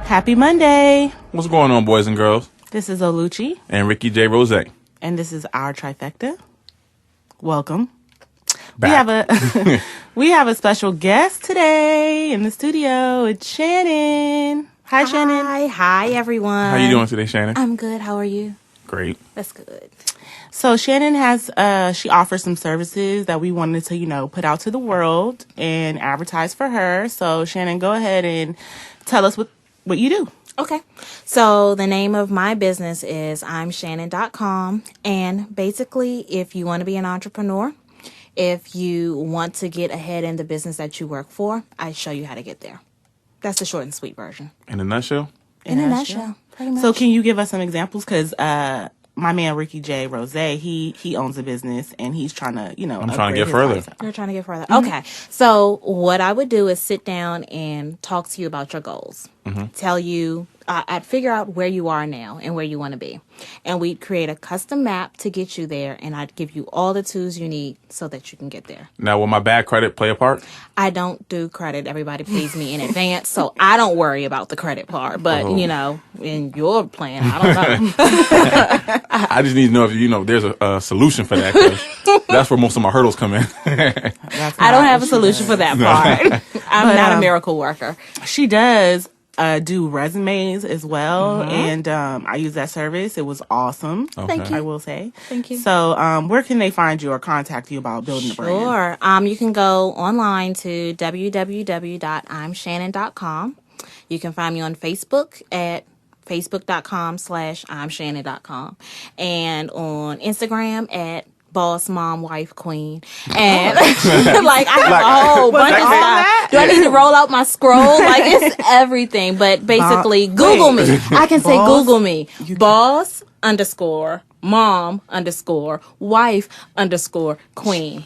Happy Monday. What's going on, boys and girls? This is Oluchi. And Ricky J. Rose. And this is our Trifecta. Welcome. Back. We have a special guest today in the studio. It's Shannon. Hi, Shannon. Hi, everyone. How you doing today, Shannon? I'm good. How are you? Great. That's good. So Shannon has, she offers some services that we wanted to, put out to the world and advertise for her. So Shannon, go ahead and tell us what you do. Okay. So the name of my business is I'mShannon.com. And basically, if you want to be an entrepreneur, if you want to get ahead in the business that you work for, I show you how to get there. That's the short and sweet version. In a nutshell? In a nutshell, pretty much. So can you give us some examples? Because my man Ricky J. Rose, he owns a business and he's trying to, I'm trying to get further. You're trying to get further. Mm-hmm. Okay. So what I would do is sit down and talk to you about your goals. Mm-hmm. Tell you, I'd figure out where you are now and where you want to be. And we'd create a custom map to get you there. And I'd give you all the tools you need so that you can get there. Now, will my bad credit play a part? I don't do credit. Everybody pays me in advance. So I don't worry about the credit part. But, in your plan, I don't know. I just need to know if, there's a solution for that. 'Cause that's where most of my hurdles come in. I don't have a solution for that part. I'm not a miracle worker. She does do resumes as well, and I use that service. It was awesome. Okay. Thank you. I will say. Thank you. So, where can they find you or contact you about building a brand? Sure. You can go online to www.imshannon.com. You can find me on Facebook at facebook.com/imshannon.com and on Instagram at Boss Mom Wife Queen. And I have a whole bunch of stuff. Do I need to roll out my scroll? It's everything. But basically, Google me. I can say Google me. Boss _mom _wife _queen.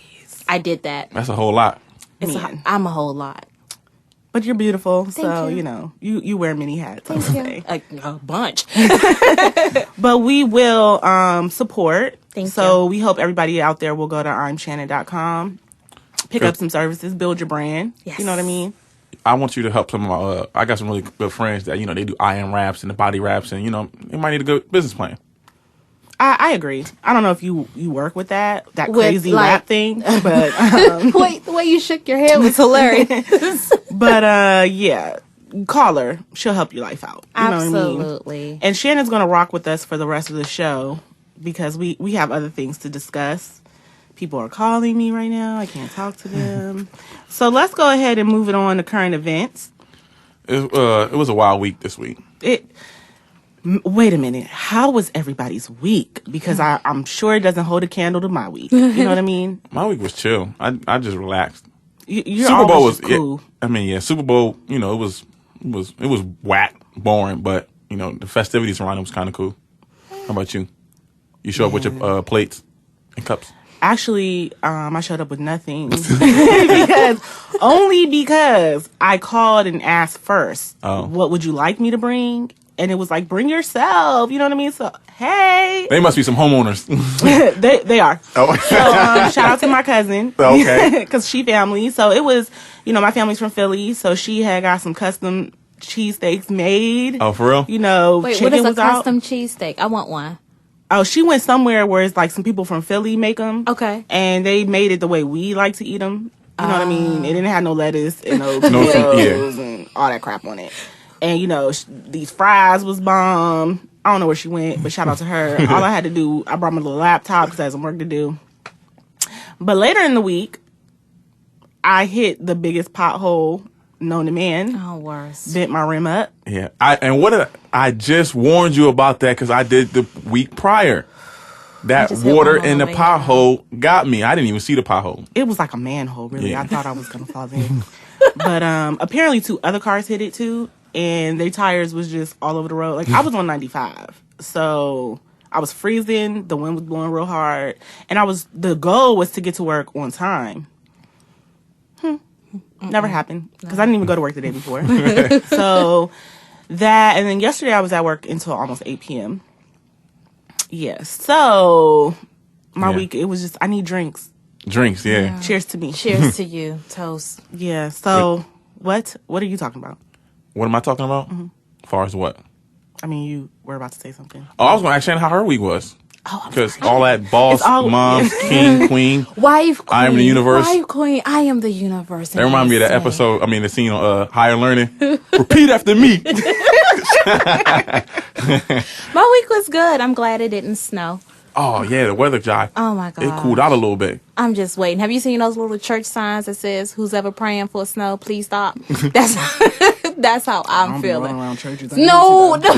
I did that. That's a whole lot. I'm a whole lot. But you're beautiful, Thank so you. you wear many hats. I would say. A bunch. But we will support. Thank so you. we hope everybody out there will go to I'mShannon.com, pick up some services, build your brand. Yes. You know what I mean? I want you to help some of my, I got some really good friends that, they do iron wraps and the body wraps and, they might need a good business plan. I agree. I don't know if you work with that crazy wrap thing, but Wait, the way you shook your head was hilarious. but yeah, call her. She'll help your life out. You know what I mean? Absolutely. And Shannon's going to rock with us for the rest of the show because we have other things to discuss. People are calling me right now. I can't talk to them. So let's go ahead and move it on to current events. It was a wild week this week. Wait a minute. How was everybody's week? Because I'm sure it doesn't hold a candle to my week. You know what I mean? My week was chill. I just relaxed. Your Super Bowl was cool. Super Bowl. It was whack, boring, but the festivities around it was kind of cool. How about you? You show up with your plates and cups. Actually, I showed up with nothing because I called and asked first, what would you like me to bring? And it was like, bring yourself. You know what I mean? So, hey. They must be some homeowners. they are. Oh. So, shout out to my cousin. Okay. Because she family. So, it was, my family's from Philly. So, she had got some custom cheesesteaks made. Oh, for real? Wait, chicken what is a was out. custom cheesesteak? I want one. Oh, she went somewhere where it's like some people from Philly make them. Okay. And they made it the way we like to eat them. You know what I mean? It didn't have no lettuce and no tomatoes and all that crap on it. And, these fries was bomb. I don't know where she went, but shout out to her. All I had to do, I brought my little laptop because I had some work to do. But later in the week, I hit the biggest pothole known to man. Oh, worse. Bent my rim up. Yeah. I just warned you about that because I did the week prior. That water in the pothole got me. I didn't even see the pothole. It was like a manhole, really. Yeah. I thought I was going to fall in. But apparently 2 other cars hit it too. And their tires was just all over the road. I was on 95. So I was freezing. The wind was blowing real hard. And the goal was to get to work on time. Never happened. Because I didn't even go to work the day before. So that, and then yesterday I was at work until almost 8 p.m. Yeah. So my week, it was just, I need drinks. Drinks, yeah. Cheers to me. Cheers to you. Toast. Yeah. So what are you talking about? What am I talking about? As far as what? I mean, you were about to say something. Oh, I was going to ask Shannon how her week was. Oh, because all that boss, mom, king, queen, wife, queen, I am the universe. Wife, queen, I am the universe. That remind me of that episode. I mean, the scene on Higher Learning. Repeat after me. My week was good. I'm glad it didn't snow. Oh yeah, the weather, Jai. Oh my god, it cooled out a little bit. I'm just waiting. Have you seen those little church signs that says "Who's ever praying for snow, please stop"? That's that's how I'm feeling. Around churches, no. like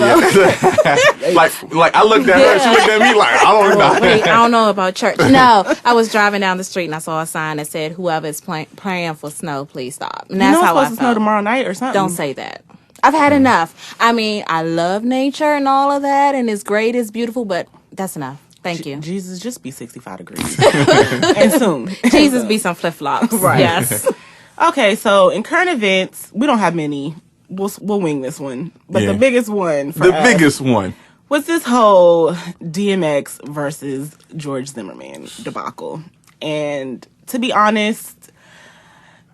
I looked at her, she looked at me like I don't know. Wait, I don't know about church. No, I was driving down the street and I saw a sign that said "Whoever is praying for snow, please stop." And that's how it's supposed I to felt. snow tomorrow night or something. Don't say that. I've had enough. I mean, I love nature and all of that, and it's great, it's beautiful, but that's enough. Thank you. Jesus, just be 65 degrees. And soon. Jesus be some flip-flops. Right. Yes. Okay, so in current events, we don't have many. We'll wing this one. But the biggest one for us was this whole DMX versus George Zimmerman debacle. And to be honest,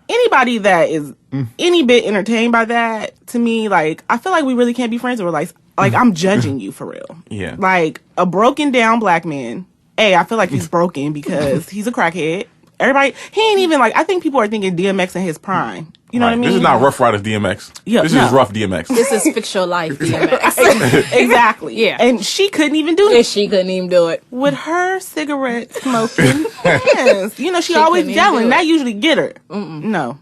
anybody that is any bit entertained by that, to me, like, I feel like we really can't be friends. Or like I'm judging you for real. Yeah. Like, a broken down black man. I feel like he's broken because he's a crackhead. Everybody, he ain't even like, I think people are thinking DMX in his prime. You know what I mean? This is not Rough Riders DMX. Yeah, this is rough DMX. This is Fix Your Life DMX. Exactly. Yeah. And she couldn't even do it. She couldn't even do it. With her cigarette smoking hands. You know, she always yelling. That usually get her. No.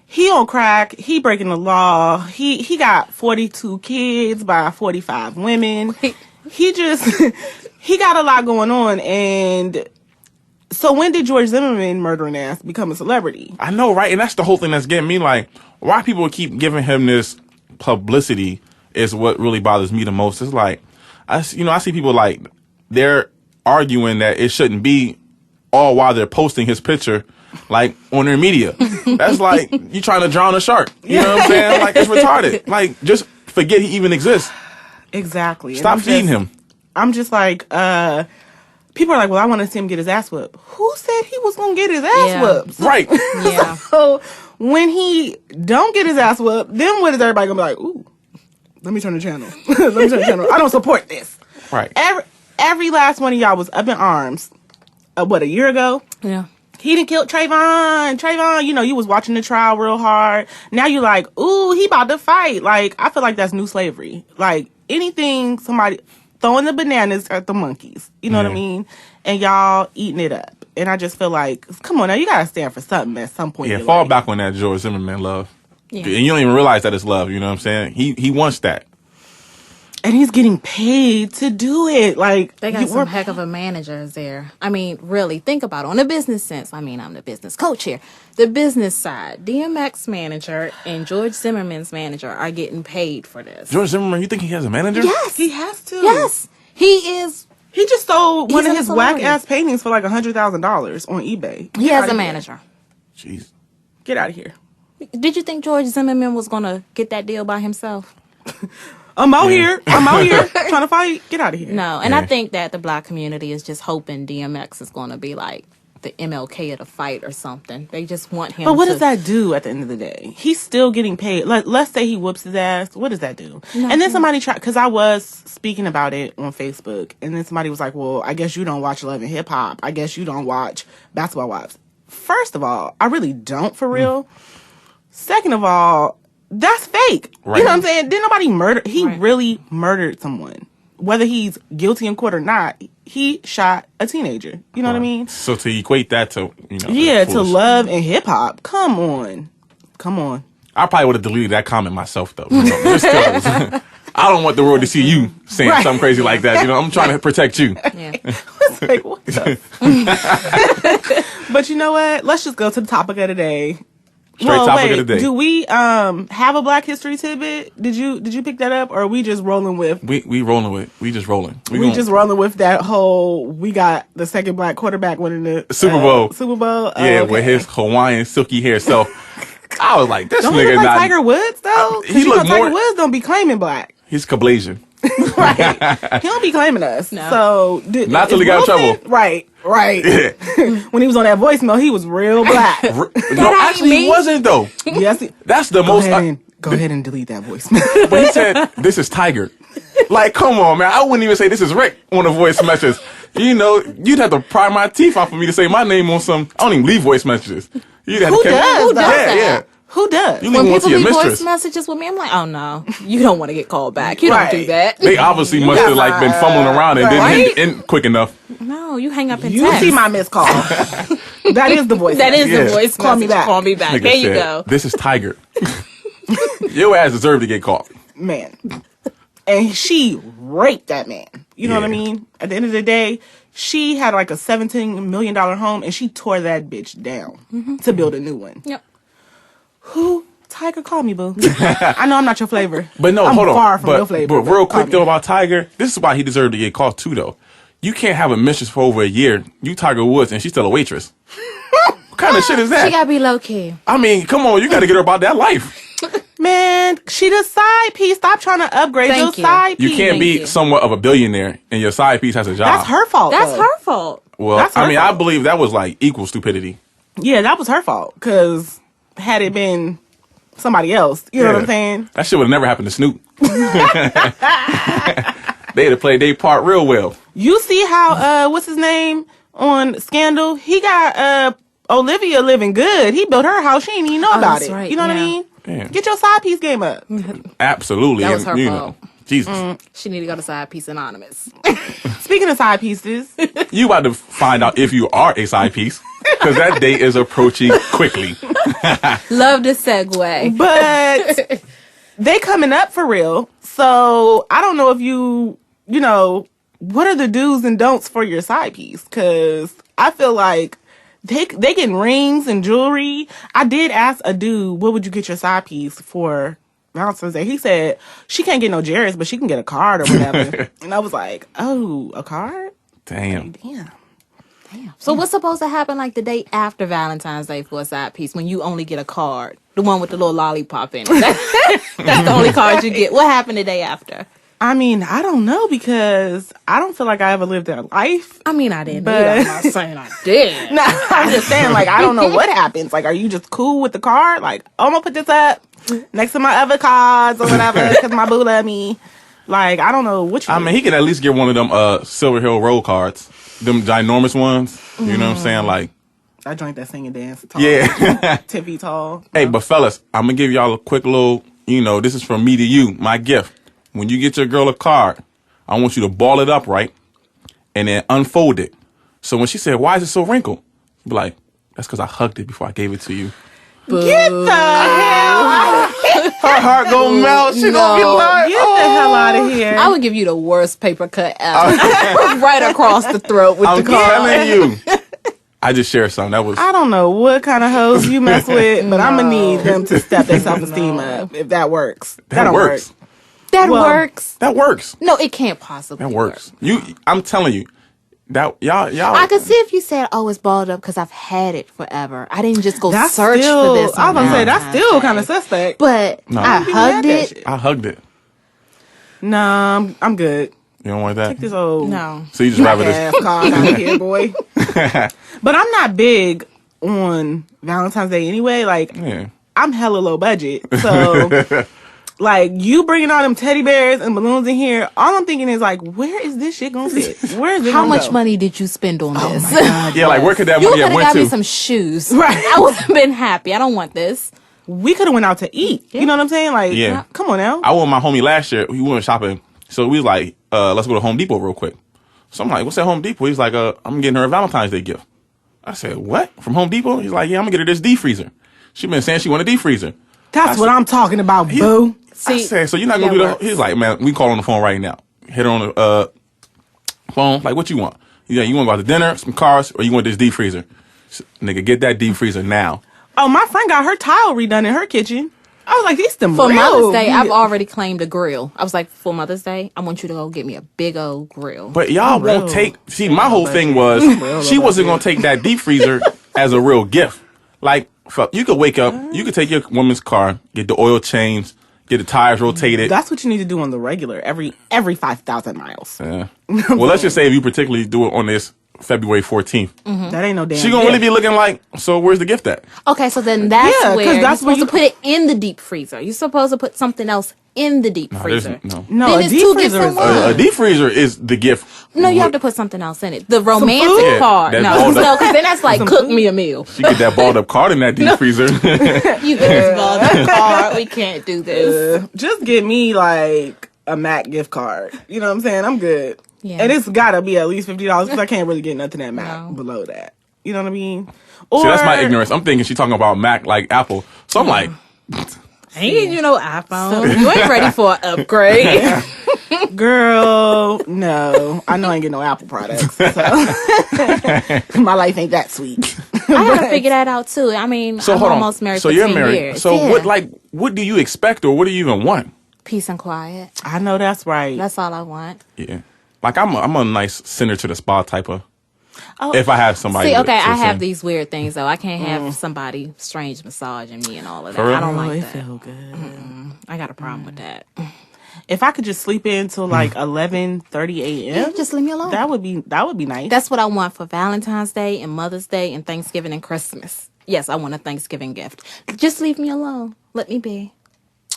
He on crack. He breaking the law. He got 42 kids by 45 women. He got a lot going on. And so when did George Zimmerman murdering ass become a celebrity? I know, right? And that's the whole thing that's getting me. Like, why people keep giving him this publicity is what really bothers me the most. It's like, I see people like, they're arguing that it shouldn't be all while they're posting his picture, like, on their media. That's like, you trying to drown a shark. You know what I'm saying? Like, it's retarded. Like, just forget he even exists. Exactly. Stop feeding him. I'm just like, people are like, well, I want to see him get his ass whooped. Who said he was going to get his ass whooped? Right. Yeah. So when he don't get his ass whooped, then what is everybody going to be like, ooh, let me turn the channel. I don't support this. Right. Every last one of y'all was up in arms, a year ago? Yeah. He done killed Trayvon, you was watching the trial real hard. Now you're like, ooh, he about to fight. Like, I feel like that's new slavery. Like, anything, somebody throwing the bananas at the monkeys. You know what I mean? And y'all eating it up. And I just feel like, come on now, you gotta stand for something at some point. Yeah, fall back on that George Zimmerman love. Yeah. And you don't even realize that it's love, you know what I'm saying? He wants that. And he's getting paid to do it. Like, they got some heck of a managers there. I mean, really, think about it. On the business sense, I mean, I'm the business coach here. The business side, DMX manager and George Zimmerman's manager are getting paid for this. George Zimmerman, you think he has a manager? Yes, he has to. Yes, he is. He just sold one of his celebrity. whack-ass paintings for like $100,000 on eBay. He has a manager. Jeez. Get out of here. Did you think George Zimmerman was going to get that deal by himself? I'm out here trying to fight. Get out of here. No, and I think that the black community is just hoping DMX is going to be like the MLK of the fight or something. They just want him. But what does that do at the end of the day? He's still getting paid. Like, let's say he whoops his ass. What does that do? Nothing. And then somebody tried, because I was speaking about it on Facebook, and then somebody was like, well, I guess you don't watch Love and Hip Hop. I guess you don't watch Basketball Wives. First of all, I really don't for real. Second of all, that's fake. Right. You know what I'm saying? Didn't nobody murder? He really murdered someone. Whether he's guilty in court or not, he shot a teenager. You know what I mean? So to equate that to, to Love and Hip Hop. Come on. I probably would have deleted that comment myself, though. Just 'cause I don't want the world to see you saying something crazy like that. I'm trying to protect you. Yeah. Like, what the? But you know what? Let's just go to the topic of the day. Topic of the day. Do we have a Black History tidbit? Did you pick that up, or are we just rolling with? We rolling with. We just rolling. We just rolling with that whole. We got the second Black quarterback winning the Super Bowl. Yeah, with his Hawaiian silky hair. So I was like, this don't nigga he look like not Tiger Woods though. He look Tiger more. Woods don't be claiming black. He's Kablasian. Right. He don't be claiming us. No. So not till he got in trouble. Right. Yeah. When he was on that voicemail, he was real black. No, actually he wasn't though. Yes. That's the most. Go Go ahead and delete that voicemail. But he said, "This is Tiger." Like, come on, man. I wouldn't even say this is Rick on a voice message. You know, you'd have to pry my teeth out for me to say my name on some. I don't even leave voice messages. You'd have Who to does? Who does that? Yeah. Who does? You leave When one to people your leave mistress. voice messages with me, I'm like, oh no, you don't want to get called back. You Right. don't do that. They obviously must have like been fumbling around and Right. didn't hit quick enough. No, you hang up and You text. see my missed call. That is the voice. That is Yeah. the voice Call me message. back. Call me back. Nigga There you said, go. "This is Tiger." Your ass deserved to get caught. Man. And she raped that man. You know what I Yeah. mean? At the end of the day, she had like a $17 million home and she tore that bitch down to build a new one. Yep. Who? Tiger, call me, boo. I know I'm not your flavor. But no, I'm hold on. far from your flavor. But real call quick me. though about Tiger, this is why he deserved to get caught too though. You can't have a mistress for over a year. You Tiger Woods and she's still a waitress. What kind of shit is that? She gotta be low key. I mean, come on, you got to get her about that life. Man, she the side piece. Stop trying to upgrade Thank your you. side You piece. can't Thank be you. somewhat of a billionaire and your side piece has a job. That's her fault. That's though. her fault. Well, That's her I mean, I fault. believe that was like equal stupidity. Yeah, that was her fault. Because had it been somebody else, you know what I'm saying? That shit would have never happened to Snoop. They'd have played their part real well. You see how what's his name on Scandal? He got Olivia living good. He built her house. She didn't even know about that's it. right, You know what I yeah. mean? Yeah. Get your side piece game up. Absolutely. That was And, her you fault. know, Jesus. She need to go to Side Piece Anonymous. Speaking of side pieces, You about to find out if you are a side piece because that date is approaching quickly. Love the segue. but they coming up for real. So I don't know if you know, what are the do's and don'ts for your side piece? Because I feel like they getting rings and jewelry. I did ask a dude, what would you get your side piece for Valentine's Day? He said she can't get no Jarrett's, but she can get a card or whatever. And I was like, oh, a card? Damn. Damn. So what's supposed to happen like the day after Valentine's Day for a side piece when you only get a card? The one with the little lollipop in it. That's the only card you get. What happened the day after? I mean, I don't know because I don't feel like I ever lived that life. I mean, I didn't. But- Either. I'm not saying I did. No, I'm just saying, like, I don't know what happens. Like, are you just cool with the card? Like, oh, I'm gonna put this up next to my other cards or whatever because my boo love me. Like, I don't know which one. I mean, he could at least get one of them Silver Hill Road cards. Them ginormous ones. You know what I'm saying? Like, I joined that sing and dance. Tall, yeah. tippy tall. Hey, but fellas, I'm going to give y'all a quick little, this is from me to you, my gift. When you get your girl a card, I want you to ball it up, right? And then unfold it. So when she said, why is it so wrinkled? Be like, that's because I hugged it before I gave it to you. Get the hell out of here. Her heart gonna melt. She gonna be like, Get the hell out of here. I would give you the worst paper cut ever. Right across the throat with I'm the card. telling you. I just shared something. That was I don't know what kind of hoes you mess with, but I'm gonna need them to step their self-esteem up if that works. that don't works. work. That Well, works. That works. No, it can't possibly That works. I'm telling you. That y'all I could see if you said, "Oh, it's balled up because I've had it forever." I didn't just go That's search still, for this. I was gonna say that's Valentine's still Day. kind of suspect. But No. I People hugged had that it. shit. I hugged it. Nah, I'm good. You don't want that? Take this old No. So you just rather this half card out of here, boy. But I'm not big on Valentine's Day anyway. Like, Yeah. I'm hella low budget. So, like, you bringing all them teddy bears and balloons in here, all I'm thinking is, like, where is this shit gonna fit? Where is it How gonna much go? money did you spend on Oh this? my God. Yeah, like where could that You money could have have went got me to? some shoes. Right. I would have been happy. I don't want this. We could have went out to eat. You know what I'm saying? Like, Yeah. come on now. I went with my homie last year. We went shopping. So we was like, let's go to Home Depot real quick. So I'm like, what's at Home Depot? He's like, I'm getting her a Valentine's Day gift. I said, what? From Home Depot? He's like, yeah, I'm gonna get her this deep freezer. She been saying she want a deep freezer. That's what I'm talking about, boo. I said, so you're not gonna do that the? He's like, man, we call on the phone right now. Hit her on the phone. Like, what you want? Yeah, you want to go out to dinner, some cars, or you want this deep freezer? Nigga, get that deep freezer now. Oh, my friend got her tile redone in her kitchen. I was like, these them For real Mother's Day, I've good. already claimed a grill. I was like, for Mother's Day, I want you to go get me a big old grill. But y'all real. won't take. See, my whole thing was she wasn't gonna take that deep freezer as a real gift. Like, fuck, you could wake up, you could take your woman's car, get the oil changed, get the tires rotated. That's what you need to do on the regular, every 5,000 miles. Yeah. Well, let's just say if you particularly do it on this February 14th. That ain't no damn. She gonna really be looking like. So where's the gift at? Okay, so then that's Yeah, 'cause where that's you're supposed to put it in the deep freezer. You're supposed to put something else in the deep freezer. No. No, Then a it's deep two freezer gifts is in one. A deep freezer is the gift. No, you have to put something else in it. The romantic food? part. Yeah, that No, balled up- because then that's like cook me a meal. You get that balled up card in that deep freezer. You get this ball of card. We can't do this. just give me like a Mac gift card. You know what I'm saying? I'm good. Yeah. And it's gotta be at least $50 because I can't really get nothing at Mac No. below that. You know what I mean? Or, See, that's my ignorance. I'm thinking she's talking about Mac like Apple. So I'm like, Ain't you know iPhone? You ain't ready for an upgrade. girl, no. I know I ain't getting no Apple products. So. My life ain't that sweet. I gotta figure that out too. I mean, so I'm hold on. almost married So for you're 10 married. years. So Yeah. what do you expect or what do you even want? Peace and quiet. I know that's right. That's all I want. Yeah. Like I'm a nice center to the spa type of. Oh, If I have somebody. see, with okay, it, I so have saying. these weird things though. I can't have somebody strange massaging me and all of that. For real? I don't Oh, like it that. feel good. I got a problem with that. If I could just sleep in till like 11:30 a.m., Just leave me alone. that would be nice. That's what I want for Valentine's Day and Mother's Day and Thanksgiving and Christmas. Yes, I want a Thanksgiving gift. Just leave me alone. Let me be.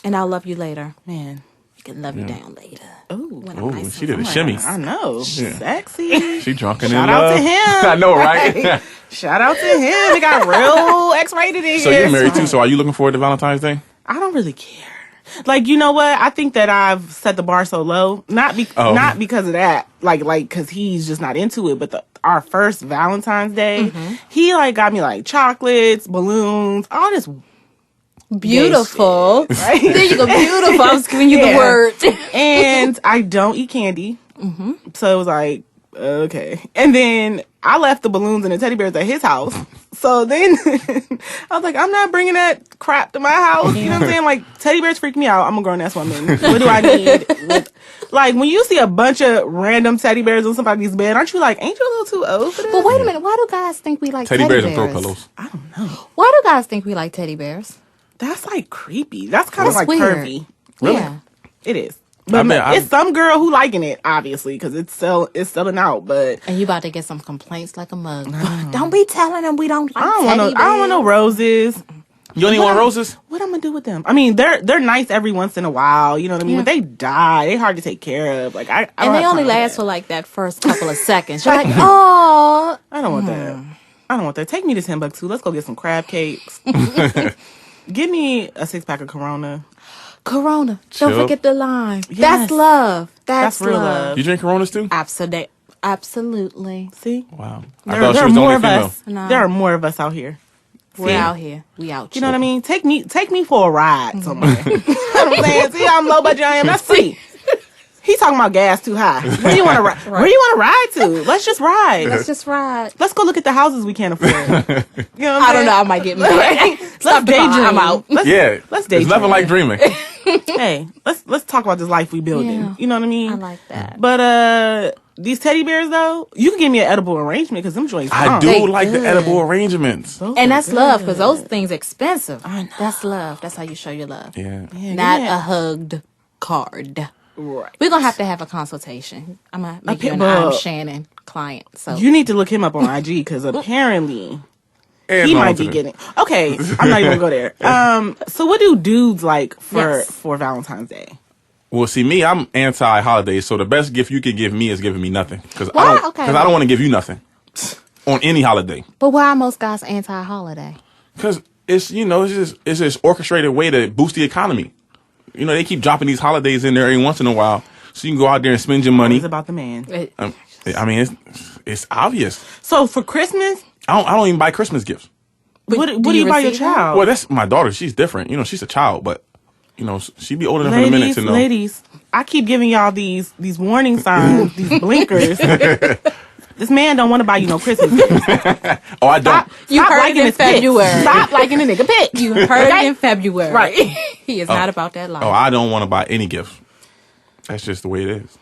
And I'll love you later. Man. I can love you down later. Ooh. When I'm Ooh, nice she and did a fun. shimmy. I know. Sexy. She drunk and Shout in out love. to him. I know, right? Right. Shout out to him. He got real X-rated in So here. you're married too. So are you looking forward to Valentine's Day? I don't really care. Like, you know what? I think that I've set the bar so low. Not because of that. Like, because he's just not into it. But our first Valentine's Day, he like got me like chocolates, balloons, all this. Beautiful. Right? There you go. Beautiful. I was giving you the Yeah. word. And I don't eat candy. So it was like, okay. And then I left the balloons and the teddy bears at his house. So then I was like, I'm not bringing that crap to my house. You know what I'm saying? Like, teddy bears freak me out. I'm a grown ass woman. What do I need? Like, when you see a bunch of random teddy bears on somebody's bed, aren't you like, ain't you a little too old for this? But wait a minute. Why do guys think we like Teddy teddy bears and throw bears? pillows. I don't know. Why do guys think we like teddy bears? That's like creepy. That's kind of That's like weird. pervy. Really? Yeah. It is. But I it's some girl who liking it, obviously, because it's selling out. But And you about to get some complaints like a mug. Don't be telling them we don't like I don't want no roses. You don't even want roses? What I'm gonna do with them? I mean, they're nice every once in a while. You know what I mean? Yeah. But they die. They hard to take care of. Like I don't And they have only time for last that. for like that first couple of seconds. You're like, oh. I don't want that. I don't want that. Take me to Timbuktu. Let's go get some crab cakes. Give me a 6-pack of Corona. Corona. Chill. Don't forget the lime. Yes. That's love. That's real love. You drink Coronas too? Absolutely. See, Wow. there, I thought there she are was the more only of female. us. No. There are more of us out here. We're out here. We out. You know what I mean? Take me for a ride somewhere. You know what I'm saying? See how low budget I am? That's free. He talking about gas too high. Where you want to ride? Where you want to ride to? Let's just ride. Let's just ride. Let's go look at the houses we can't afford. You know what I'm I don't saying? know. I might get mad. Let's daydream. I'm out. Yeah. Let's There's daydream. nothing like dreaming. Hey, let's talk about this life we building. Yeah. You know what I mean? I like that. But these teddy bears though, you can give me an edible arrangement because them joints. I bomb. do They like the good. edible arrangements. Those And are that's good. love because those things expensive. I know. That's love. That's how you show your love. Yeah. Yeah, Not give me a hugged card. right. We're gonna have to have a consultation. I'm gonna make you an pitbull. I'm Shannon client. So You need to look him up on IG because apparently And he on might to be the- getting. Okay, I'm not even gonna go there. So what do dudes like Yes. for Valentine's Day? Well, see, me, I'm anti-holidays, so the best gift you could give me is giving me nothing. Because Why? I don't, Okay. 'cause I don't want to give you nothing on any holiday. but why are most guys anti-holiday? Because it's, it's just orchestrated way to boost the economy. You know, they keep dropping these holidays in there every once in a while, so you can go out there and spend your money. It's about the man. I mean, it's obvious. So for Christmas, I don't even buy Christmas gifts. what do you buy your receive them? child? Well, that's my daughter. She's different. She's a child, but she be old enough in a minute to know. Ladies, I keep giving y'all these warning signs, these blinkers. This man don't want to buy you no Christmas gifts. Oh, I don't. You Stop heard liking it in his pics. February. Stop liking the nigga pic. You heard it in February. Right. He is not about that life. Oh, I don't want to buy any gift. That's just the way it is.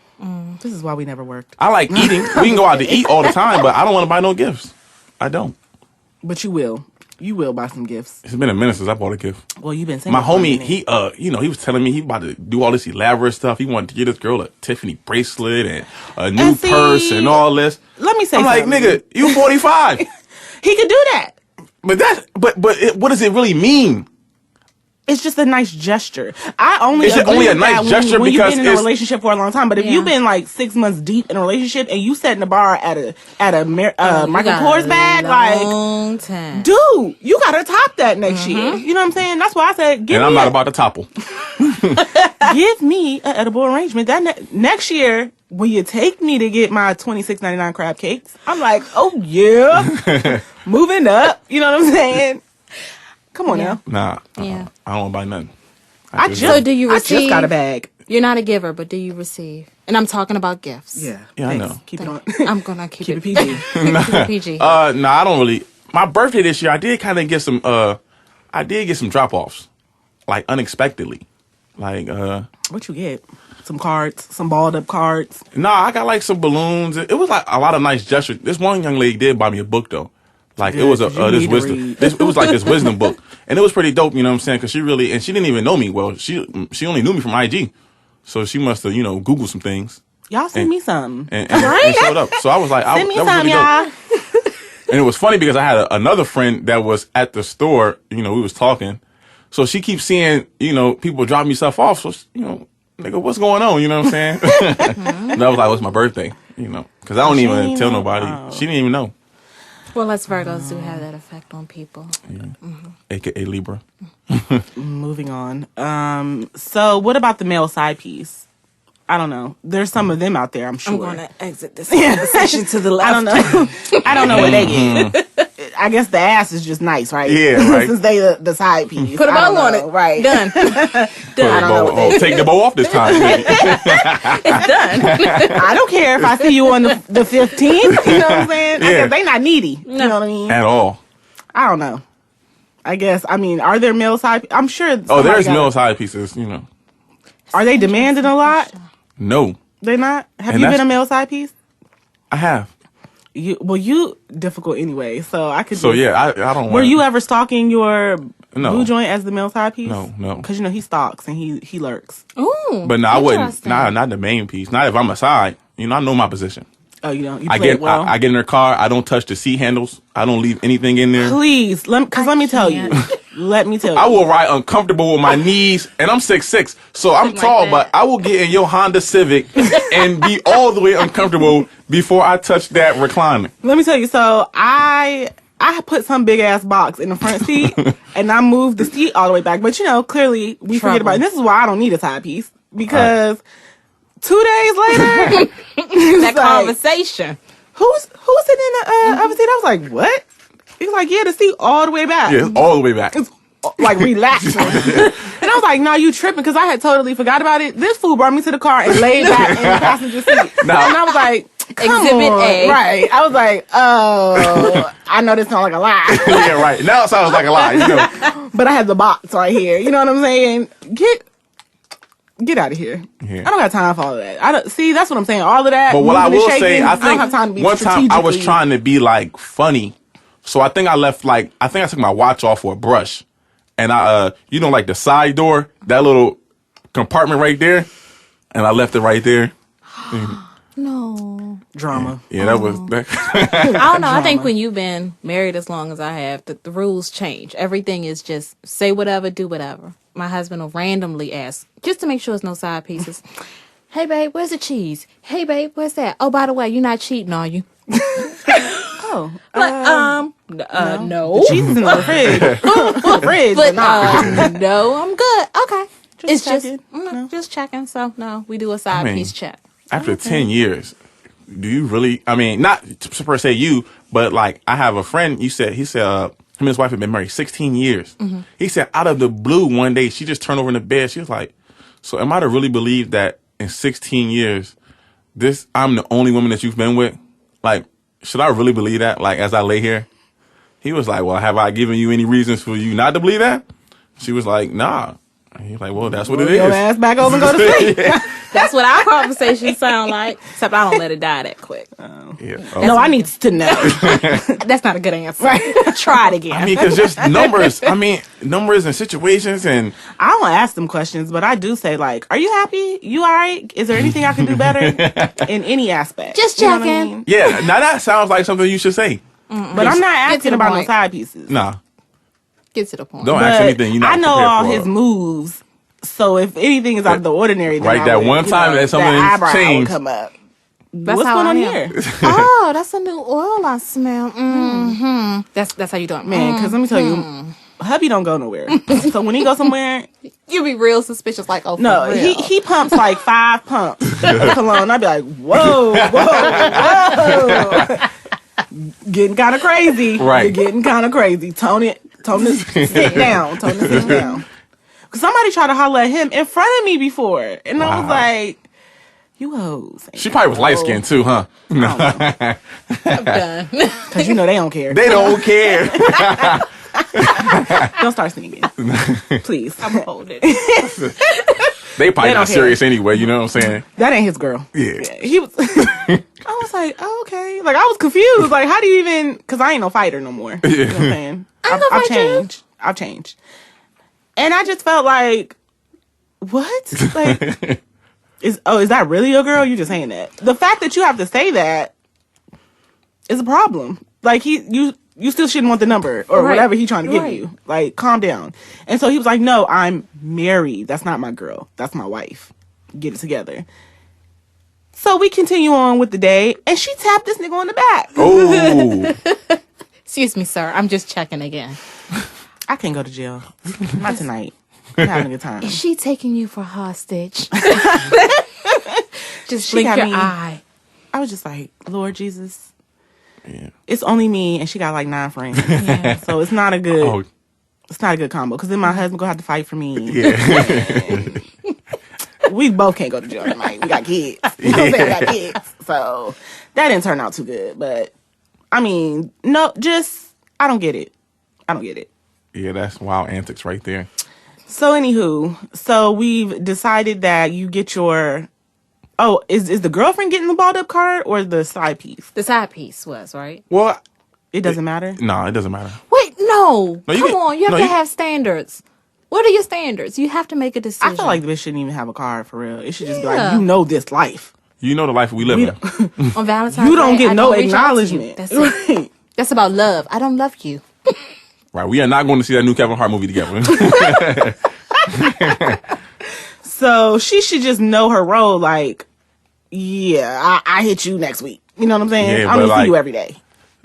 This is why we never worked. I like eating. We can go out to eat all the time, but I don't want to buy no gifts. I don't. But you will. You will buy some gifts. It's been a minute since I bought a gift. Well, you've been saying my homie. He he was telling me he about to do all this elaborate stuff. He wanted to get this girl a Tiffany bracelet and a new purse and all this. Let me say, I'm something. like, nigga, you 45. He could do that. But what does it really mean? It's just a nice gesture. I only Is it only a nice gesture when because you've been in a relationship for a long time. But if you've been like 6 months deep in a relationship and you setting the bar at a Michael Kors bag, like, time. dude, you gotta top that next year. You know what I'm saying? That's why I said, I'm not about to topple. Give me an edible arrangement. That next year, when you take me to get my $26.99 crab cakes, I'm like, oh yeah, moving up. You know what I'm saying? Come on now. Nah. Yeah. I don't buy nothing. So do you receive? I just got a bag. You're not a giver, but do you receive? And I'm talking about gifts. Yeah. Yeah, thanks. I know. Keep it on. I'm gonna keep it PG. Keep it PG. No, I don't really. My birthday this year, I did kind of get some. I did get some drop offs, like unexpectedly. Like What you get? Some cards, some balled up cards. Nah, I got like some balloons. It was like a lot of nice gestures. This one young lady did buy me a book though. Like it was this wisdom. It was like this wisdom book, and it was pretty dope. You know what I'm saying? Because she didn't even know me well. She only knew me from IG, so she must have Googled some things. Y'all send me something and showed up. So I was like, send me that was some, really y'all. dope. And it was funny because I had another friend that was at the store. We was talking, so she keeps seeing people drop me stuff off. So nigga, what's going on? You know what I'm saying? And I was like, what's my birthday? Because I don't even tell nobody. She didn't even know. Well, us Virgos do have that effect on people. Yeah. AKA Libra. Moving on. So what about the male side piece? I don't know. There's some of them out there, I'm sure. I'm going to exit this conversation to the left. I don't know. I don't know what they get. I guess the ass is just nice, right? Yeah, right. Since they the side piece. Put a bow on it. Right. Done. I don't know what they take the bow off this time. It's done. I don't care if I see you on the 15th. You know what I'm saying? Yeah. I guess they not needy. You know what I mean? At all. I don't know. I guess, are there male side? I'm sure. There's male side pieces, Are they demanding a lot? No. They not? Have you been a male side piece? I have. You difficult anyway, so I could. So yeah, I don't. Were you ever stalking your No. blue joint as the male side piece? No. Because he stalks and he lurks. Ooh. But no, I wouldn't. Nah, not the main piece. Not if I'm a side. I know my position. Oh, you don't. You I play get it well. I get in their car. I don't touch the seat handles. I don't leave anything in there. Please, let me tell you. Let me tell you. I will ride uncomfortable with my knees, and I'm 6'6", so I'm tall, but I will get in your Honda Civic and be all the way uncomfortable before I touch that recliner. Let me tell you. So I put some big ass box in the front seat, and I moved the seat all the way back. But clearly we forget about it. And this is why I don't need a side piece because 2 days later, that conversation. Who's sitting in the other seat? I was like, what? He was like, yeah, the seat all the way back. Yeah, all the way back. It's like relaxing. And I was like, no, you tripping because I had totally forgot about it. This fool brought me to the car and laid back in the passenger seat. And I was like, Exhibit A. Right. I was like, oh, I know this sounds like a lie. Yeah, right. Now it sounds like a lie. But I had the box right here. You know what I'm saying? Get out of here. Yeah. I don't got time for all of that. See, that's what I'm saying. All of that. But what I will shaking, say, I don't have time to think be one time I was trying to be like funny. So I think I left I took my watch off for a brush. And I like the side door, that little compartment right there. And I left it right there. No. Drama. Yeah, that was that. I don't know. I think when you've been married as long as I have, the rules change. Everything is just say whatever, do whatever. My husband will randomly ask, just to make sure there's no side pieces. Hey, babe, where's the cheese? Hey, babe, where's that? Oh, by the way, you're not cheating, are you? Oh. No. The cheese is in the fridge. But no, I'm good. Okay. Just checking. Just checking. So, no, we do a side piece check. After 10 years, do you really, not per se you, but like I have a friend, he said, him and his wife have been married 16 years. Mm-hmm. He said out of the blue one day, she just turned over in the bed. She was like, so am I to really believe that in 16 years, I'm the only woman that you've been with? Like, should I really believe that? Like, as I lay here? He was like, well, have I given you any reasons for you not to believe that? She was like, nah. And you're like, well, that's what it Your is. ass back over and go to sleep. That's what our conversations sound like. Except I don't let it die that quick. Yeah. No, I need to know. That's not a good answer. Try it again. I mean, because just numbers. I mean, numbers and situations, and I don't ask them questions, but I do say, like, are you happy? You all right? Is there anything I can do better in any aspect? Just You know what checking. I mean? yeah. Now that sounds like something you should say. But I'm not asking about no side pieces. Nah, Get to the point. don't But ask anything. You know, I know all his moves, so if anything is out of the ordinary, then Right, I that would, one time that something eyebrow changed. would come up. That's What's how going on I am. here? Oh, that's a new oil I smell. Mm-hmm. That's how you do it. Man, because let me tell you, hubby don't go nowhere. So when he goes somewhere, You be real suspicious, like, oh, for no, real. he pumps like 5 pumps of cologne. I'd be like, whoa, getting kind of crazy. Right. You're getting kind of crazy. Tone it, sit down. Tone it, sit down. Because somebody tried to holler at him in front of me before. And I was Wow. like, you hoes. She probably was light skinned too, huh? I'm done. Because you know they don't care. They don't care. Don't start singing. Please. I'm holding. They probably They don't not care. serious anyway. You know what I'm saying? That ain't his girl. Yeah. He was. I was like, oh, okay. Like, I was confused. Like, how do you even? Because I ain't no fighter no more. You know what I'm saying? I've changed. I've changed. And I just felt like, what? Like, is that really your girl? You just saying that. The fact that you have to say that is a problem. Like, you still shouldn't want the number or Right. whatever he's trying to give Right. you. Like, calm down. And so he was like, no, I'm married. That's not my girl. That's my wife. Get it together. So we continue on with the day, and she tapped this nigga on the back. Oh, Excuse me, sir. I'm just checking again. I can't go to jail. Not tonight. I'm having a good time. Is she taking you for hostage? Just She blink got your me. eye. I was just like, Lord Jesus, yeah. it's only me, and she got like 9 friends. Yeah. So it's not a good. Oh, It's not a good combo. Because then my husband gonna have to fight for me. yeah. We both can't go to jail tonight. We got kids. You know what I'm saying? We got kids. So that didn't turn out too good. But I mean, no, just I don't get it. I don't get it. Yeah, that's wild antics right there. So anywho, so we've decided that you get your. Oh, is the girlfriend getting the balled up card or the side piece? The side piece was, right? Well, It doesn't matter. no, it doesn't matter. Wait, no. No, you Come can- on. You have no, to you- have standards. What are your standards? You have to make a decision. I feel like this shouldn't even have a card for real. It should just be Yeah. like, you know this life. You know the life we live in. on Valentine's You don't Day, get I no reach out to you. acknowledgement. That's it. Right. That's about love. I don't love you. Right, we are not going to see that new Kevin Hart movie together. So she should just know her role. Like, yeah, I hit you next week. You know what I'm saying? Yeah, I'm but gonna see like- you every day.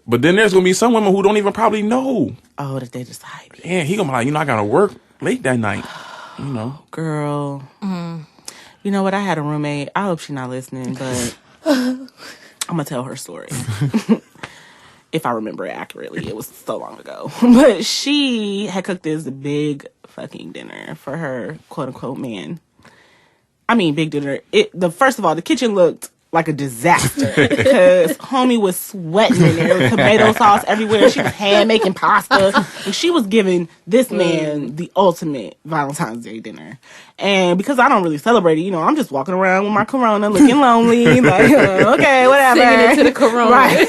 But then there's going to be some women who don't even probably know. Oh, that they just hide me. Yeah, he going to be like, I got to work late that night. You know. Girl. You know what? I had a roommate. I hope she's not listening, but I'm gonna tell her story. If I remember it accurately. It was so long ago. But she had cooked this big fucking dinner for her quote unquote man. I mean, big dinner. First of all, the kitchen looked like a disaster because homie was sweating in there with tomato sauce everywhere. She was hand making pasta. And she was giving this man the ultimate Valentine's Day dinner. And because I don't really celebrate it, I'm just walking around with my Corona looking lonely. Like, okay, whatever. Singing into the Corona. Right.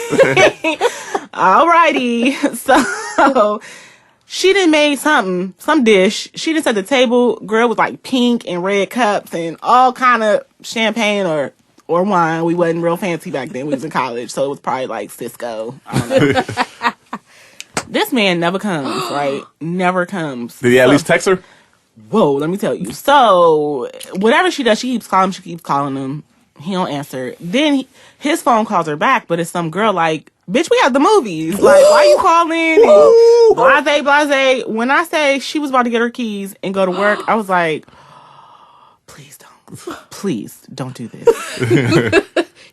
Alrighty. So she done made some dish. She done set the table. Girl was like pink and red cups and all kind of champagne or wine. We wasn't real fancy back then. We was in college, so it was probably like Cisco. I don't know. This man never comes, right? Never comes. Did he at least text her? Whoa, let me tell you. So, whatever she does, she keeps calling him. He don't answer. Then his phone calls her back, but it's some girl like, bitch, we have the movies. Like, why you calling? Blase. When I say she was about to get her keys and go to work, I was like, please don't. Please don't do this.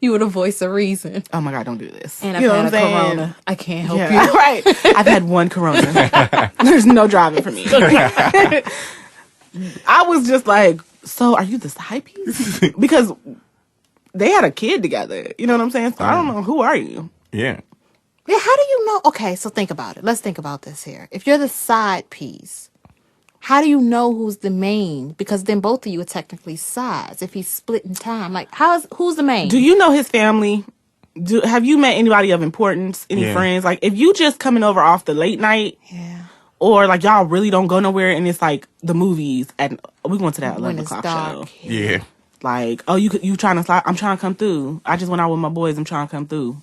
You were the voice of reason. Oh my God, don't do this. And I've had a Corona. I can't help Yeah, you. right. I've had one Corona. There's no driving for me. I was just like, so are you the side piece? Because they had a kid together. You know what I'm saying? So I don't know. Who are you? Yeah. Yeah, how do you know? Okay, so think about it. Let's think about this here. If you're the side piece, how do you know who's the main? Because then both of you are technically sides. If he's splitting time, like who's the main? Do you know his family? Have you met anybody of importance? Any friends? Like, if you just coming over off the late night, or like y'all really don't go nowhere, and it's like the movies, and we went to that 11 o'clock show. Yeah. Like, oh, you trying to slide? I'm trying to come through. I just went out with my boys. I'm trying to come through.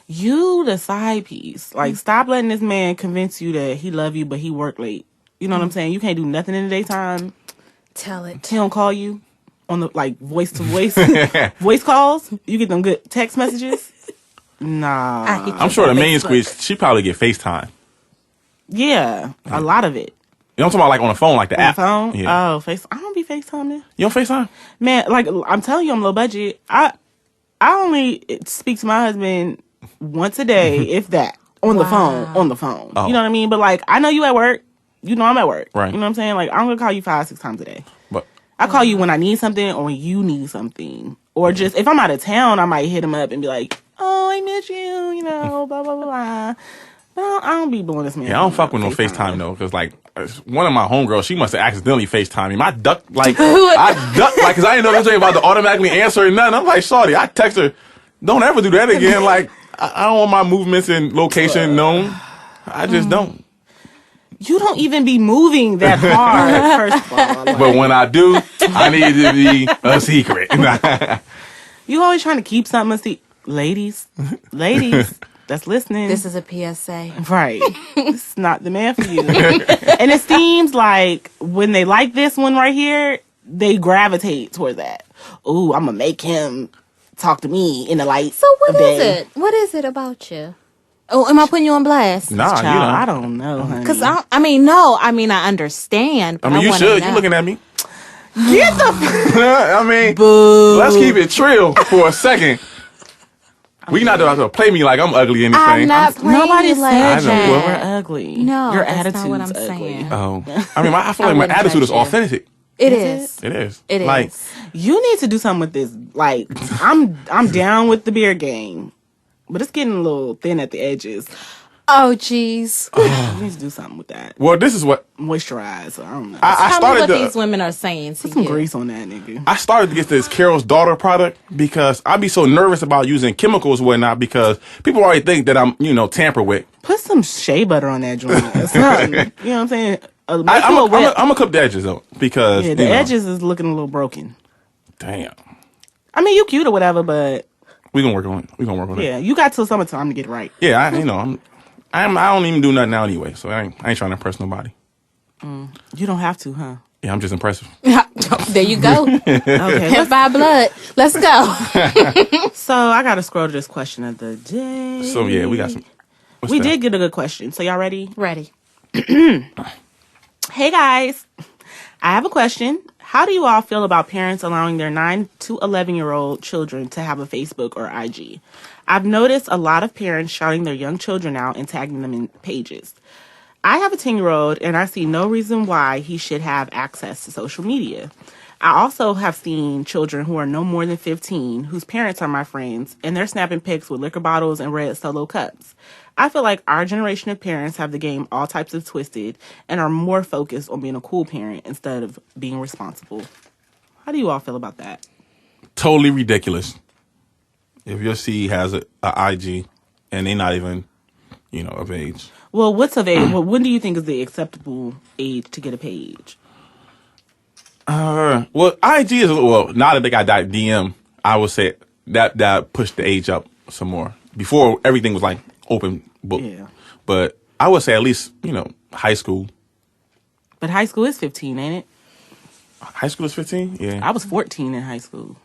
You the side piece. Like, stop letting this man convince you that he love you, but he work late. You know what I'm saying? You can't do nothing in the daytime. Tell it. He don't call you on the, like, voice to voice voice calls. You get them good text messages. Nah. I'm sure the main squeeze, she probably get FaceTime. Yeah, a lot of it. You know what I'm talking about, like on the phone, like the app? Phone? Yeah. Oh, I don't be FaceTiming. You don't FaceTime? Man, like, I'm telling you, I'm low budget. I only speak to my husband once a day, if that, on the phone. Oh. You know what I mean? But, like, I know you at work. You know I'm at work. Right. You know what I'm saying? Like, I'm going to call you 5-6 times a day. But I call you when I need something or when you need something. Or just, if I'm out of town, I might hit him up and be like, oh, I miss you, you know, blah, blah, blah, blah. But I don't be blowing this man. Yeah, I don't fuck with no FaceTime, though, because, like, one of my homegirls, she must have accidentally FaceTimed me. I ducked, like, because I didn't know anything about the automatically answering nothing. I'm like, shorty, I text her, don't ever do that again. Like, I don't want my movements and location known. I just don't. You don't even be moving that hard, first of all. Like, but when I do, I need it to be a secret. You always trying to keep something a secret. Ladies, that's listening. This is a PSA. Right. It's not the man for you. And it seems like when they like this one right here, they gravitate toward that. Ooh, I'm going to make him talk to me in the light. So what is it? What is it about you? Oh, am I putting you on blast? Nah, Child, you know. I don't know, honey. Because I understand. But I mean, you should. You looking at me. Get the I mean, boo. Let's keep it trill for a second. We not about to play me like I'm ugly or anything. I'm not playing Nobody you said like that. that. We're ugly. No, your that's attitude's not what I'm ugly. saying. Oh, I mean, I feel like my wouldn't attitude is judge you. authentic. It is. It is. It is. Like, You need to do something with this. Like, I'm down with the beard game, but it's getting a little thin at the edges. Oh, jeez. You need to do something with that. well, this is what Moisturize. I don't know. I Tell me started what to. these women are saying to Put some you. grease on that, nigga. I started to get this Carol's Daughter product because I be so nervous about using chemicals and whatnot because people already think that I'm, tamper with. Put some shea butter on that joint or something. You know what I'm saying? I'm gonna clip the edges though because Yeah, the edges is looking a little broken. Damn. I mean, you cute or whatever, but We gonna work on it. yeah, you got till summertime to get it right. Yeah, I don't even do nothing now anyway, so I ain't trying to impress nobody. You don't have to, huh? Yeah, I'm just impressive. There you go. Okay. Hemp by blood. Let's go. So I got to scroll to this question of the day. So yeah, we got some. We did get a good question. So y'all ready? Ready. Hey guys, I have a question. How do you all feel about parents allowing their 9 to 11-year-old children to have a Facebook or IG? I've noticed a lot of parents shouting their young children out and tagging them in pages. I have a 10-year-old and I see no reason why he should have access to social media. I also have seen children who are no more than 15 whose parents are my friends and they're snapping pics with liquor bottles and red Solo cups. I feel like our generation of parents have the game all types of twisted and are more focused on being a cool parent instead of being responsible. How do you all feel about that? Totally ridiculous. If your seed has a IG and they're not even, of age. Well, what's of age? Well, when do you think is the acceptable age to get a page? Well, IG is now that they got that DM, I would say that pushed the age up some more. Before everything was like open book. Yeah. But I would say at least, high school. But high school is 15, ain't it? High school is 15? Yeah. I was 14 in high school.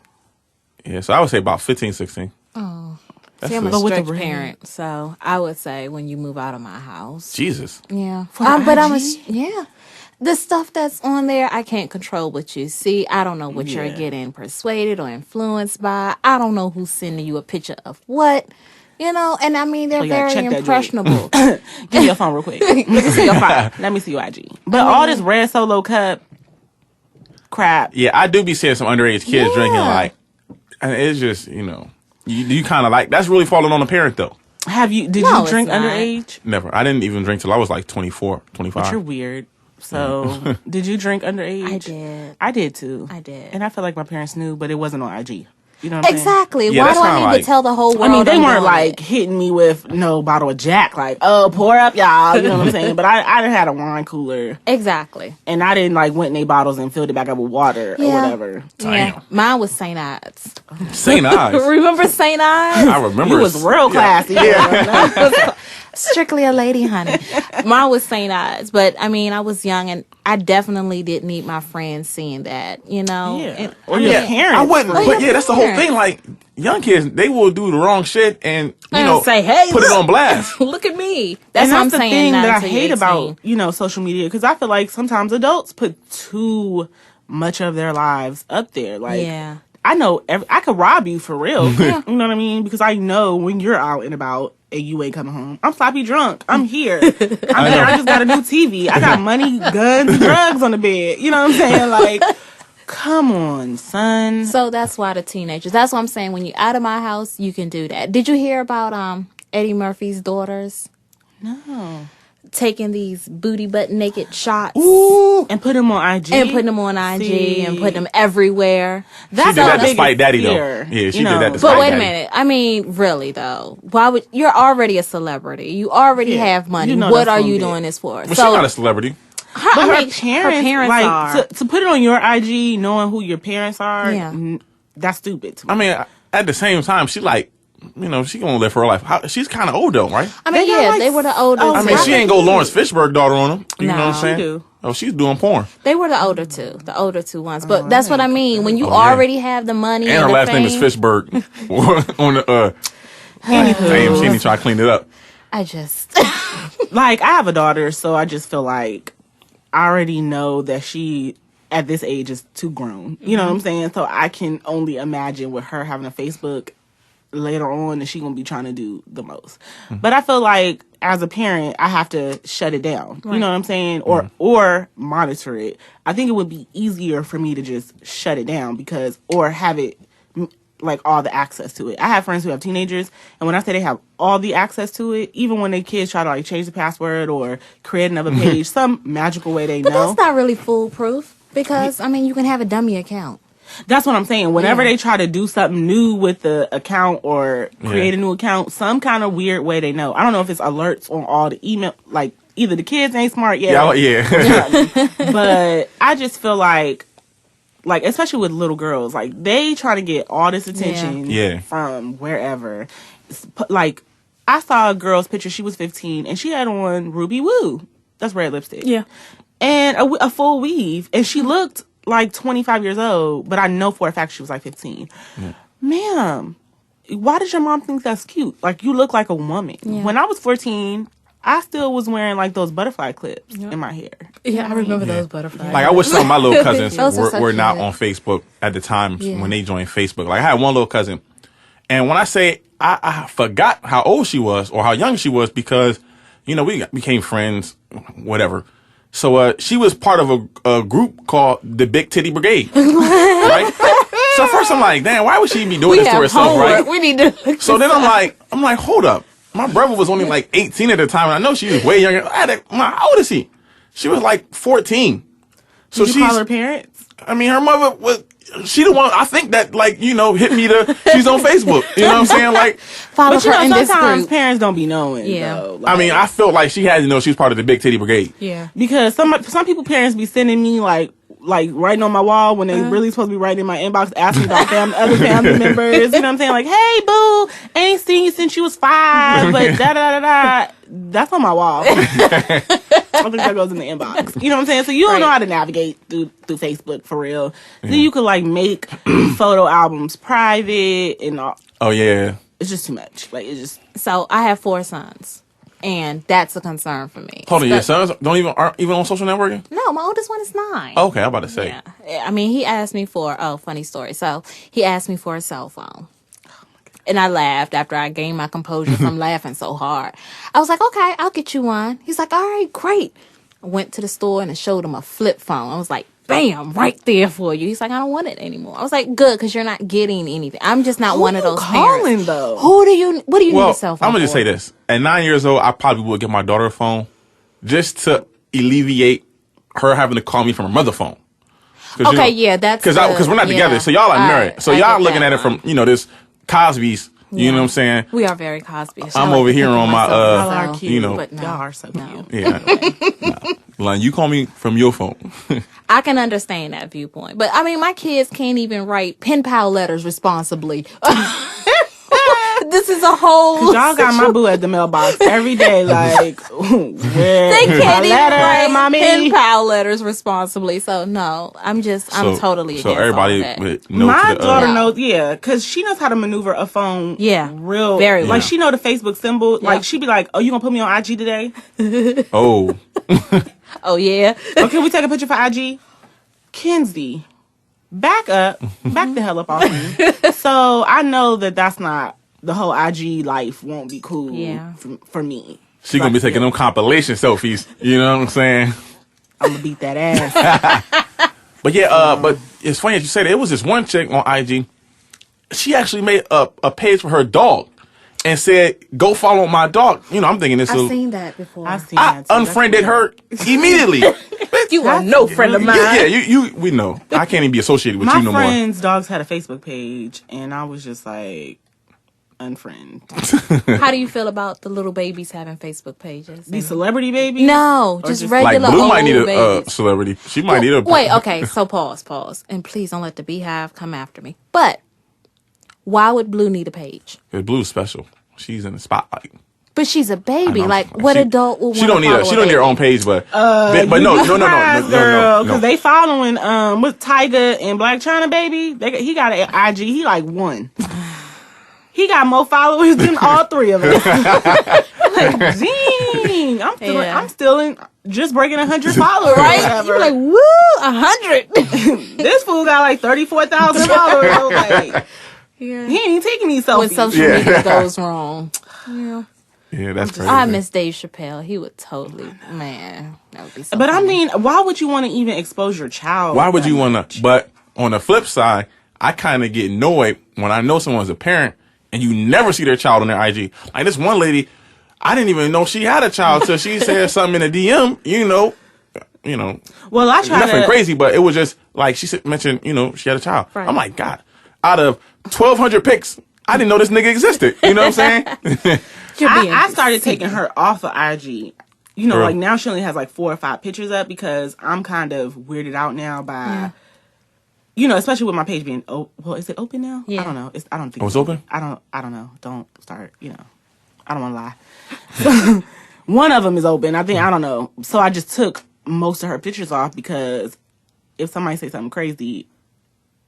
Yeah, so I would say about 15, 16. Oh. That's See, I'm it. a with the strict ring. parent, so I would say when you move out of my house. Jesus. Yeah. For the But I'm IG? yeah. The stuff that's on there, I can't control what you see. I don't know what you're Yeah. getting persuaded or influenced by. I don't know who's sending you a picture of what. And I mean, they're Oh, yeah, very check that impressionable. Give me your phone real quick. Let me see your phone. Let me see your IG. But all this red Solo cup crap. Yeah, I do be seeing some underage kids drinking, and it's just, you kind of that's really falling on the parent, though. Did No, you drink it's not. underage? Never. I didn't even drink till I was like 24, 25. But you're weird. So, did you drink underage? I did. I did too. I did. And I feel like my parents knew, but it wasn't on IG. You know what I'm Exactly. Yeah, Why that's do I kinda need like- to tell the whole world? I mean, they I'm weren't doing like it? hitting me with no bottle of Jack, like, oh, pour up, y'all. You know what I'm saying? But I had a wine cooler, Exactly. and I didn't like went in their bottles and filled it back up with water or Yeah. whatever. Yeah. Mine was St. Ides. St. Ives. Remember St. Ides? I remember. You was real classy. Strictly a lady, honey. Mine was St. Ides, but I mean, I was young, and I definitely didn't need my friends seeing that. You know, Yeah. And- Or I your mean, parents. I wouldn't. Oh, But your yeah, that's the whole parents. thing. Like young kids, they will do the wrong shit and you And know say, "Hey, put it look." on blast. Look at me. That's And what I'm that's the saying. thing that I 9 to hate 18. about, social media, because I feel like sometimes adults put too much of their lives up there. Like, Yeah. I know I could rob you for real. You know what I mean? Because I know when you're out and about and you ain't coming home. I'm sloppy drunk. I'm here. I'm there. I just got a new TV. I got money, guns, and drugs on the bed. You know what I'm saying? Like, come on, son. So that's why the teenagers. That's what I'm saying. When you're out of my house, you can do that. Did you hear about Eddie Murphy's daughters No. taking these booty butt naked shots Ooh, And put him on IG. and putting them on IG See. and putting them everywhere? she did that my despite biggest Daddy fear, though. Yeah, she you did know. that despite But wait a Daddy. minute. I mean, really though, why would you're already a celebrity? You already Yeah. have money. You know What that's are gonna you be- doing this for? But she's not a celebrity. But I her mean, parents, like, are. to put it on your IG, knowing who your parents are, Yeah. that's stupid to me. I mean, at the same time, she like, she gonna live her life. She's kind of old though, right? I mean, They got, yeah, like, they were the older. oh, I mean, Right. she ain't go Lawrence Fishburne daughter on him. You know what I'm No. saying? She do. Oh, she's doing porn. They were the older two ones. But that's what I mean. When you yeah. already have the money And her the last name is fame, Fishburne. on the damn, she need to try to clean it up. I just Like, I have a daughter, so I just feel like I already know that she, at this age, is too grown. You know what I'm saying? So I can only imagine with her having a Facebook later on that she gonna be trying to do the most. But I feel like as a parent, I have to shut it down. You know what I'm saying? Or monitor it. I think it would be easier for me to just shut it down or have it like all the access to it. I have friends who have teenagers, and when I say they have all the access to it, even when their kids try to like change the password or create another page, some magical way they But know. that's not really foolproof because I mean you can have a dummy account. That's what I'm saying. Whenever Yeah. they try to do something new with the account or create a new account, some kind of weird way they know. I don't know if it's alerts on all the email, like either the kids ain't smart yet. Yeah. But I just feel like especially with little girls, like they try to get all this attention Yeah. from wherever. Like I saw a girl's picture. She was 15 and she had on Ruby Woo. That's red lipstick. Yeah. And a full weave, and she looked like 25 years old, but I know for a fact she was like 15. Ma'am, why does your mom think that's cute? Like, you look like a woman. Yeah. When I was 14, I still was wearing like those butterfly clips in my hair. Yeah, I remember those butterflies. Like I wish some of my little cousins Those are so were not cute. on Facebook at the time Yeah. when they joined Facebook. Like I had one little cousin, and when I say I forgot how old she was or how young she was because we became friends, whatever. So she was part of a group called the Big Titty Brigade, right? So first I'm like, damn, why would she be doing this to herself, right? We need to. So then I'm like, hold up. My brother was only like 18 at the time, and I know she was way younger. How old is he? She was like 14. So Did you call her parents? I mean, her mother was. She the one. I think that hit me to. She's on Facebook. You know what I'm saying? Like, Follow But her in this sometimes group. parents don't be knowing. Yeah. Though. I mean, I felt like she had to know she was part of the Big Titty Brigade. Yeah. Because some people parents be sending me like writing on my wall when they really supposed to be writing in my inbox asking about other family members. You know what I'm saying? Like, hey boo, ain't seen you since you was 5, but da da da da. That's on my wall. I think that goes in the inbox. You know what I'm saying? So you don't know how to navigate through Facebook for real. Then you could like make photo albums private and all. Oh yeah. It's just too much. Like it's just. So I have 4 sons, and that's a concern for me. Hold on, your sons aren't even on social networking? No, my oldest one is 9. Okay, I'm about to say. Yeah. I mean, he asked me for, funny story. So he asked me for a cell phone. And I laughed after I gained my composure from laughing so hard. I was like, okay, I'll get you one. He's like, all right, great. I went to the store and I showed him a flip phone. I was like, bam, right there for you. He's like, I don't want it anymore. I was like, good, because you're not getting anything. I'm just not one of those calling parents. though? What do you need a cell phone I'm gonna just for? say this. At 9 years old, I probably would give my daughter a phone just to alleviate her having to call me from her mother phone. Okay, yeah, that's because we're not together, so y'all are married. So y'all looking at it from this Cosby's. You know what I'm saying? We are very Cosby. I'm over here on my y'all are cute, but y'all are so cute. Yeah. Line, you call me from your phone. I can understand that viewpoint, but I mean, my kids can't even write pen pal letters responsibly. This is a whole. Y'all got my boo at the mailbox every day. Like, they can't even write pen pal letters responsibly. So no, I'm totally against everybody all that. Would my daughter knows, because she knows how to maneuver a phone. Yeah, real very well. Like she know the Facebook symbol. Yeah. Like she'd be like, "Oh, you gonna put me on IG today?" Oh. Oh yeah. Oh, can we take a picture for IG? Kenzie, back the hell up off me. So I know that's not. The whole IG life won't be cool for me. She gonna be taking them compilation selfies. You know what I'm saying? I'm gonna beat that ass. But but it's funny that you say that. It was this one chick on IG. She actually made a page for her dog and said, "Go follow my dog." I'm thinking this. I've seen that before. I've seen that too. Unfriended her immediately. You are no friend of mine. Yeah, we know. I can't even be associated with you no more. My friend's dogs had a Facebook page, and I was just like, unfriend. How do you feel about the little babies having Facebook pages? These celebrity babies? No, just regular like Blue old might need a babies. celebrity. She might need a. Wait, okay, so pause. And please don't let the beehive come after me. But why would Blue need a page? Because Blue's special. She's in the spotlight. But she's a baby. Like, what adult would want to follow She don't need her own page, but no, girl, because they following with Tyga and Black China Baby. He got an IG. He like 1. He got more followers than all 3 of us. Like, dang, I'm still in just breaking 100 followers, right? You're like, woo, 100. This fool got like 34,000 followers. I was like, he ain't even taking these selfies. When social media goes wrong. Yeah, that's crazy. I miss Dave Chappelle. He would totally, man, that would be so But funny. I mean, why would you want to even expose your child? Why would you want to? But on the flip side, I kind of get annoyed when I know someone's a parent and you never see their child on their IG. Like this one lady, I didn't even know she had a child till she said something in a DM, you know. Well, I tried nothing crazy, but it was just like she mentioned, she had a child. Right. I'm like, God, out of 1,200 pics, I didn't know this nigga existed. You know what I'm saying? I started taking her off of IG. Like now she only has like 4 or 5 pictures up because I'm kind of weirded out now by, especially with my page being well, is it open now? Yeah. I don't know. I don't think it's open. I don't know. Don't start. I don't want to lie. One of them is open. I don't know. So I just took most of her pictures off because if somebody say something crazy,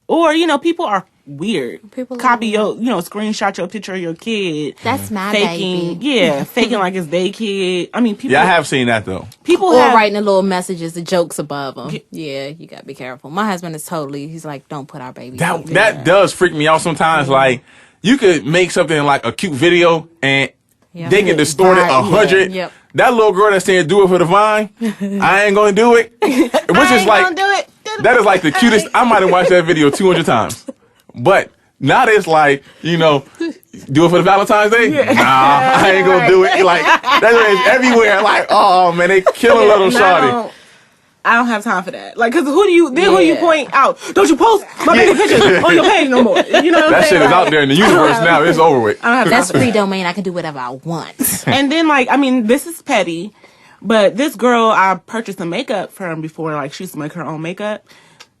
or people are weird. People copy your, screenshot your picture of your kid. That's my faking, baby. Yeah, faking like it's their kid. I mean, people. Yeah, I have seen that though. People writing the little messages, the jokes above them. Yeah, you gotta be careful. My husband is he's like, don't put our baby. That does freak me out sometimes. Like you could make something like a cute video and they can distort it 100. Yep. That little girl that's saying do it for the vine, I ain't gonna do it. Which is like, that is like the cutest. I might have watched that video 200 times. But now it's like, do it for the Valentines Day? Yeah. Nah, I ain't gonna do it. Like, that is everywhere. Like, oh man, they killing little shawty. I don't have time for that. Like, cause who do you point out? Don't you post my baby pictures on your page no more? You know what I'm saying? That shit is out there in the universe now. It's over with. That's free domain. I can do whatever I want. And then this is petty, but this girl I purchased some makeup from before. Like, she used to make her own makeup.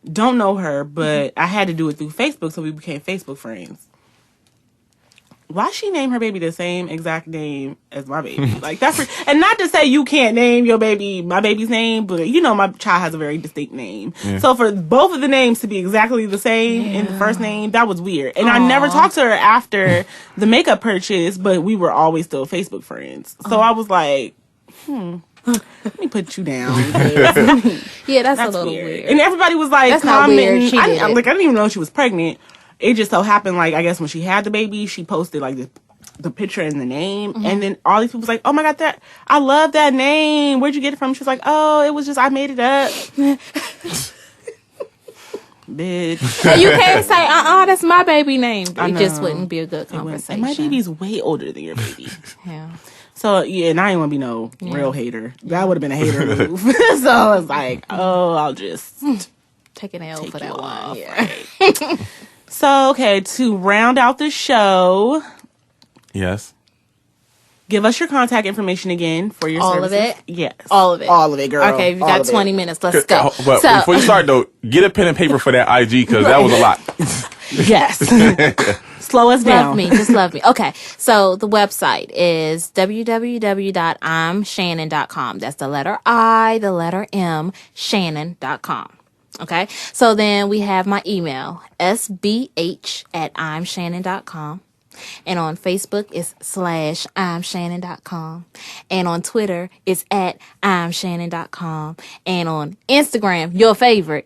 Don't know her, but I had to do it through Facebook, so we became Facebook friends. Why she name her baby the same exact name as my baby? Like that's and not to say you can't name your baby my baby's name, but my child has a very distinct name. Yeah. So for both of the names to be exactly the same in the first name, that was weird. And I never talked to her after the makeup purchase, but we were always still Facebook friends. So I was like, let me put you down. Yeah, that's a little weird. And everybody was like, that's not weird. I didn't even know she was pregnant. It just so happened, like, I guess when she had the baby, she posted, like, the picture and the name. Mm-hmm. And then all these people was like, oh, my God, I love that name. Where'd you get it from? She was like, oh, it was just, I made it up. Bitch. And you can't say, that's my baby name. It just wouldn't be a good conversation. And my baby's way older than your baby. Yeah. So yeah, and I ain't want to be no real hater. That would have been a hater move. So I was like, I'll just take an L for that off, one. Yeah. Right. So okay, to round out the show. Yes. Give us your contact information again for your all services. of it? Yes. All of it. All of it, girl. Okay, we got 20 minutes. Let's go. But before you start, though, get a pen and paper for that IG because that was a lot. Yes. Slow us down. Love me. Just love me. Okay. So the website is www.imshannon.com. That's the letter I, the letter M, Shannon.com. Okay. So then we have my email, sbh@imshannon.com. And on Facebook, it's /I'mShannon.com. And on Twitter, it's @I'mShannon.com. And on Instagram, your favorite,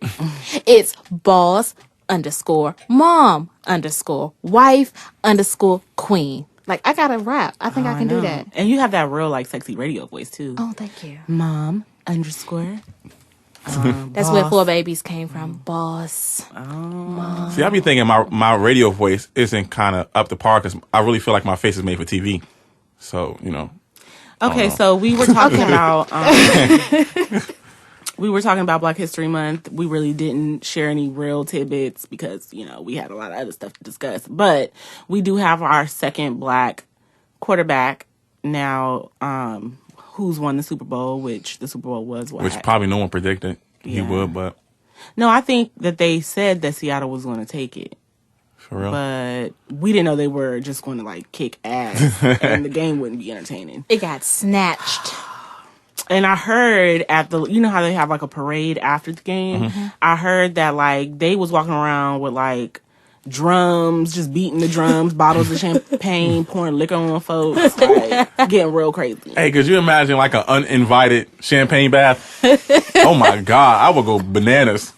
it's boss_mom_wife_queen. Like, I got to rap. I think I can do that. And you have that real, like, sexy radio voice, too. Oh, thank you. Mom_. That's where 4 Babies came from. Boss. Oh. See, I be thinking my radio voice isn't kind of up to par because I really feel like my face is made for TV. So, you know. Okay, so we were talking about Black History Month. We really didn't share any real tidbits because, you know, we had a lot of other stuff to discuss. But we do have our second Black quarterback now. Who's won the Super Bowl, which the Super Bowl was what? Which probably no one predicted he would, but... No, I think that they said that Seattle was going to take it. For real? But we didn't know they were just going to, like, kick ass and the game wouldn't be entertaining. It got snatched. And I heard you know how they have, like, a parade after the game? Mm-hmm. I heard that, like, they was walking around with, like, drums, just beating the drums, bottles of champagne, pouring liquor on folks, like, getting real crazy. Hey, could you imagine like an uninvited champagne bath? Oh my God, I would go bananas.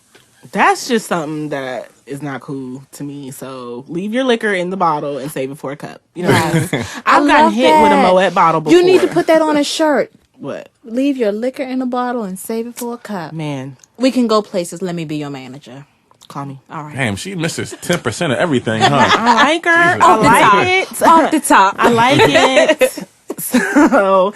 That's just something that is not cool to me. So leave your liquor in the bottle and save it for a cup. You know what I mean? I've gotten hit with a Moet bottle before. You need to put that on a shirt. What? Leave your liquor in a bottle and save it for a cup. Man. We can go places. Let me be your manager. Call me. All right. Damn, she misses 10% of everything, huh? I like her. I like it. Off the top. I like it. So,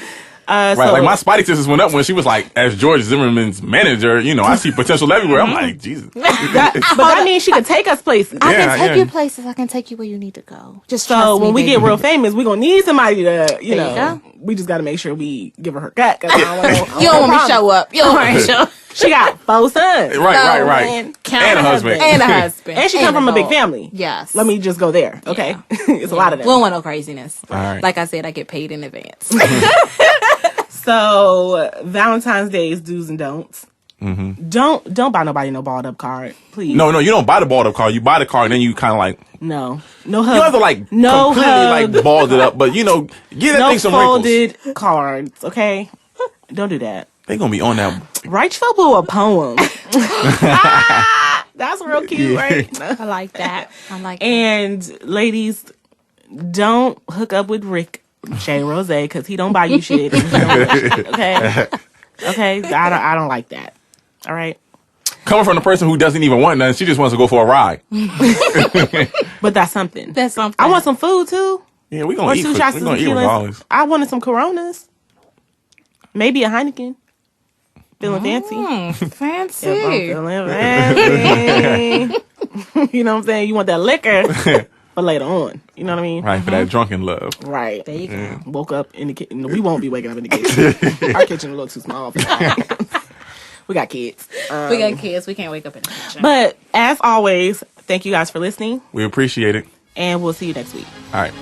right, like my Spidey senses went up when she was like, as George Zimmerman's manager, you know, I see potential everywhere. I'm like, Jesus. But that means she could take us places. I can take you places. I can take you where you need to go. Just so when we get real famous, we're going to need somebody to, you there know, we just got to make sure we give her cut. Cause you don't want me to show up. You don't want me to show up. She got 4 sons. Right. And a husband. And a husband. And she come from a big family. Yes. Let me just go there. Okay. Yeah. It's a lot of them. We don't want no craziness. All right. Like I said, I get paid in advance. So Valentine's Day is do's and don'ts. Mm-hmm. Don't buy nobody no balled up card, please. No, you don't buy the balled up card. You buy the card and then you kind of like no hug. You don't have to like completely like balled it up, but you know, get that thing some folded wrinkles. Cards, okay? Don't do that. They gonna be on that. Write your boo a poem. That's real cute, right? I like that. And ladies, don't hook up with Rick J. Rose because he don't buy you shit. Okay. I don't like that. All right. Coming from the person who doesn't even want none, she just wants to go for a ride. But that's something. That's something. I want some food too. Yeah, we gonna eat. We're gonna eat regardless. I wanted some Coronas. Maybe a Heineken. Feeling fancy. Fancy. If I'm feeling fancy. You know what I'm saying? You want that liquor, but later on. You know what I mean? Right, for that drunken love. Right. There you go. Woke up in the kitchen. We won't be waking up in the kitchen. Our kitchen a little too small for that. We got kids. We got kids. We can't wake up in the kitchen. But as always, thank you guys for listening. We appreciate it. And we'll see you next week. All right.